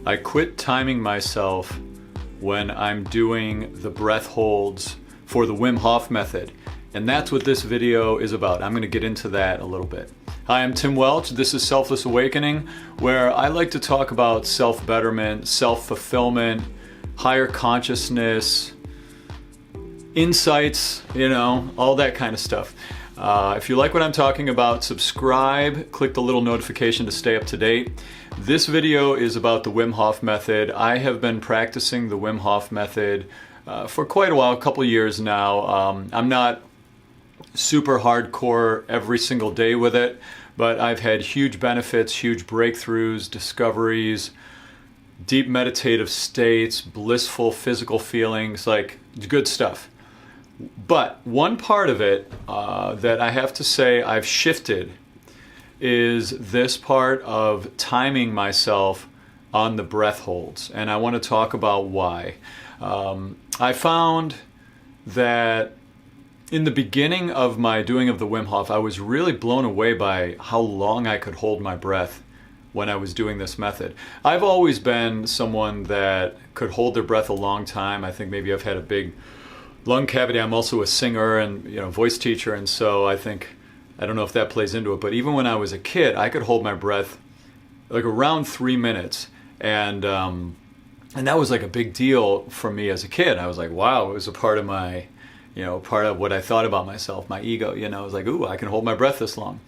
I quit timing myself when I'm doing the breath holds for the Wim Hof Method. And that's what this video is about. I'm going to get into that a little bit. Hi, I'm Tim Welch. This is Selfless Awakening, where I like to talk about self-betterment, self-fulfillment, higher consciousness, insights, all that kind of stuff. If you like what I'm talking about, subscribe, click the little notification to stay up to date. This video is about the Wim Hof Method. I have been practicing the Wim Hof Method for quite a while, a couple years now. I'm not super hardcore every single day with it, but I've had huge benefits, huge breakthroughs, discoveries, deep meditative states, blissful physical feelings, like good stuff. But one part of it that I have to say I've shifted is this part of timing myself on the breath holds. And I want to talk about why. I found that in the beginning of my doing of the Wim Hof, I was really blown away by how long I could hold my breath when I was doing this method. I've always been someone that could hold their breath a long time. I think maybe I've had a big lung cavity. I'm also a singer and voice teacher, and so I don't know if that plays into it, but even when I was a kid, I could hold my breath like around 3 minutes, and that was like a big deal for me as a kid. I was like, wow, it was a part of my, part of what I thought about myself, my ego. I was like, ooh, I can hold my breath this long.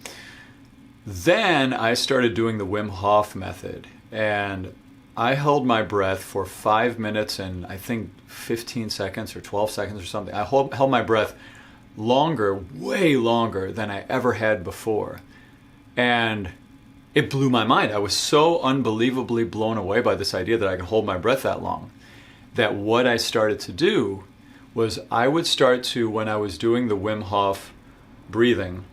Then I started doing the Wim Hof Method, and I held my breath for 5 minutes and I think 15 seconds or 12 seconds or something. I held my breath longer, way longer than I ever had before. And it blew my mind. I was so unbelievably blown away by this idea that I could hold my breath that long, that what I started to do was I would start to, when I was doing the Wim Hof breathing,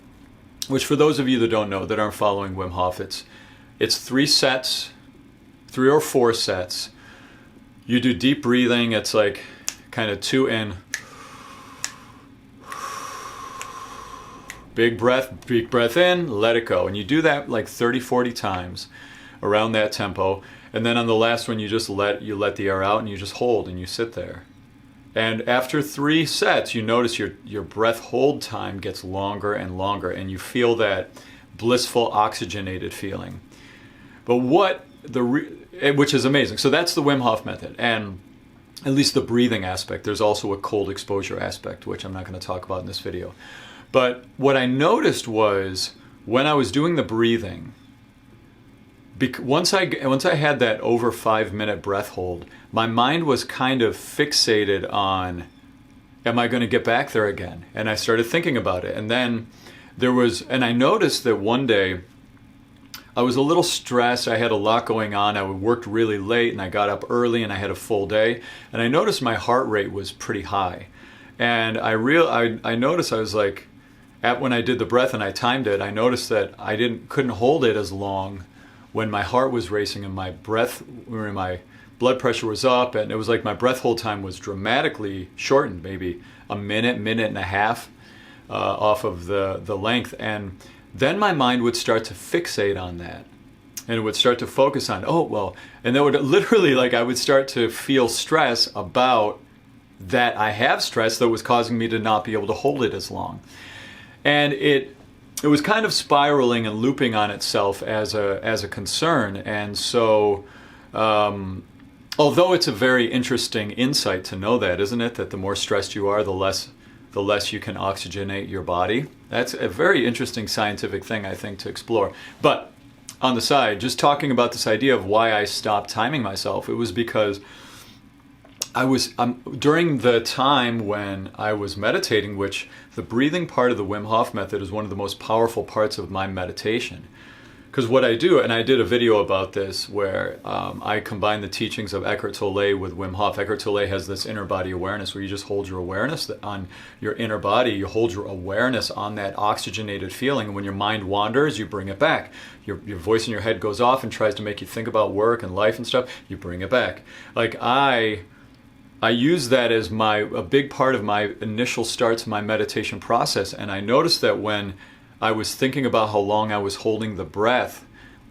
which for those of you that don't know, that aren't following Wim Hof, it's 3 sets, 3 or 4 sets. You do deep breathing. It's like kind of 2 in, big breath in, let it go. And you do that like 30, 40 times around that tempo. And then on the last one, you let the air out and you just hold and you sit there. And after 3 sets, you notice your breath hold time gets longer and longer, and you feel that blissful oxygenated feeling. But which is amazing. So that's the Wim Hof Method, and at least the breathing aspect. There's also a cold exposure aspect, which I'm not going to talk about in this video. But what I noticed was when I was doing the breathing, once I had that over 5 minute breath hold, my mind was kind of fixated on, am I going to get back there again? And I started thinking about it. And then I noticed that one day I was a little stressed. I had a lot going on. I worked really late and I got up early and I had a full day. And I noticed my heart rate was pretty high. And I noticed I was like, when I did the breath and I timed it, I noticed that I couldn't hold it as long when my heart was racing and my blood pressure was up, and it was like my breath hold time was dramatically shortened, maybe a minute and a half off of the length. And then my mind would start to fixate on that, and it would start to focus on, and that would literally, I would start to feel stress about that I have stress that was causing me to not be able to hold it as long. And it was kind of spiraling and looping on itself as a concern. And so, although it's a very interesting insight to know that, isn't it? That the more stressed you are, the less you can oxygenate your body. That's a very interesting scientific thing, I think, to explore. But on the side, just talking about this idea of why I stopped timing myself, it was because during the time when I was meditating, which the breathing part of the Wim Hof Method is one of the most powerful parts of my meditation. Because what I do, and I did a video about this where I combine the teachings of Eckhart Tolle with Wim Hof. Eckhart Tolle has this inner body awareness where you just hold your awareness on your inner body. You hold your awareness on that oxygenated feeling. And when your mind wanders, you bring it back. Your voice in your head goes off and tries to make you think about work and life and stuff. You bring it back. Like I use that as a big part of my initial start to my meditation process. And I noticed that when I was thinking about how long I was holding the breath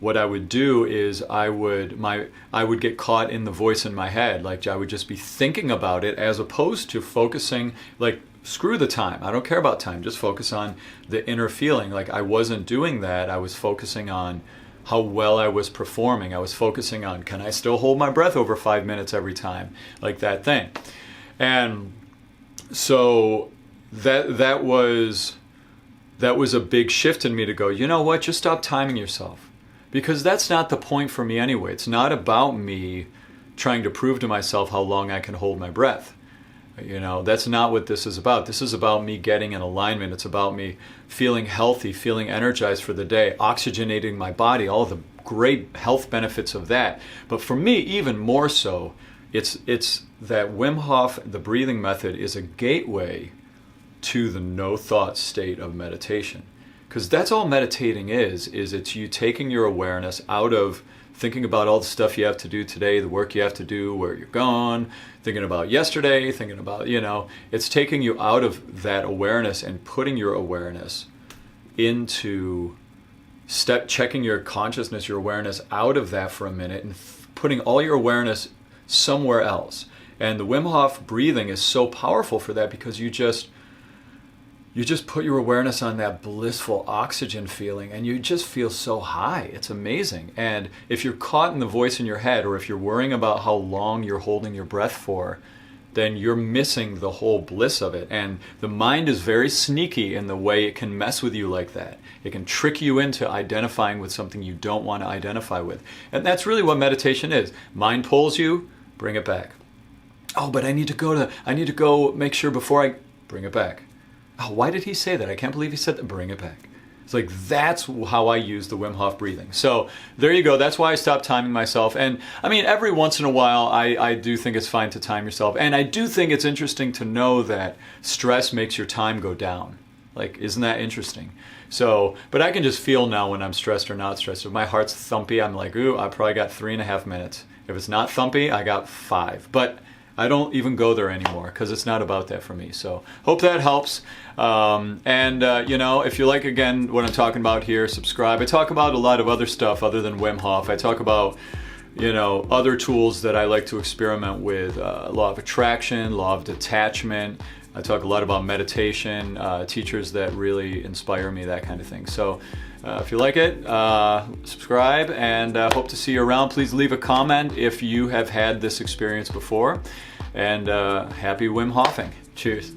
what I would do is I would get caught in the voice in my head. Like I would just be thinking about it as opposed to focusing, like, screw the time. I don't care about time. Just focus on the inner feeling. Like I wasn't doing that. I was focusing on how well I was performing. I was focusing on, can I still hold my breath over 5 minutes every time? Like that thing. And so that was a big shift in me to go, you know what, just stop timing yourself. Because that's not the point for me anyway. It's not about me trying to prove to myself how long I can hold my breath. You know, that's not what this is about. This is about me getting in alignment. It's about me feeling healthy, feeling energized for the day, oxygenating my body, all the great health benefits of that. But for me, even more so, it's that Wim Hof, the breathing method, is a gateway to the no thought state of meditation. Because that's all meditating is it's you taking your awareness out of thinking about all the stuff you have to do today, the work you have to do, where you're going, thinking about yesterday, thinking about, it's taking you out of that awareness and putting your awareness into checking your consciousness, your awareness out of that for a minute and putting all your awareness somewhere else. And the Wim Hof breathing is so powerful for that because you just put your awareness on that blissful oxygen feeling and you just feel so high. It's amazing. And if you're caught in the voice in your head, or if you're worrying about how long you're holding your breath for, then you're missing the whole bliss of it. And the mind is very sneaky in the way it can mess with you like that. It can trick you into identifying with something you don't want to identify with. And that's really what meditation is. Mind pulls you, bring it back. Oh, but I need to go make sure before I bring it back. Oh, why did he say that? I can't believe he said that. Bring it back. It's like, that's how I use the Wim Hof breathing. So there you go. That's why I stopped timing myself. And I mean, every once in a while, I do think it's fine to time yourself. And I do think it's interesting to know that stress makes your time go down. Like, isn't that interesting? So, but I can just feel now when I'm stressed or not stressed. If my heart's thumpy, I'm like, ooh, I probably got 3.5 minutes. If it's not thumpy, I got 5. But I don't even go there anymore because it's not about that for me. So hope that helps. If you like, again, what I'm talking about here, subscribe. I talk about a lot of other stuff other than Wim Hof. I talk about, other tools that I like to experiment with. Law of attraction, law of detachment. I talk a lot about meditation, teachers that really inspire me, that kind of thing. So if you like it, subscribe, and hope to see you around. Please leave a comment if you have had this experience before. And happy Wim Hofing. Cheers.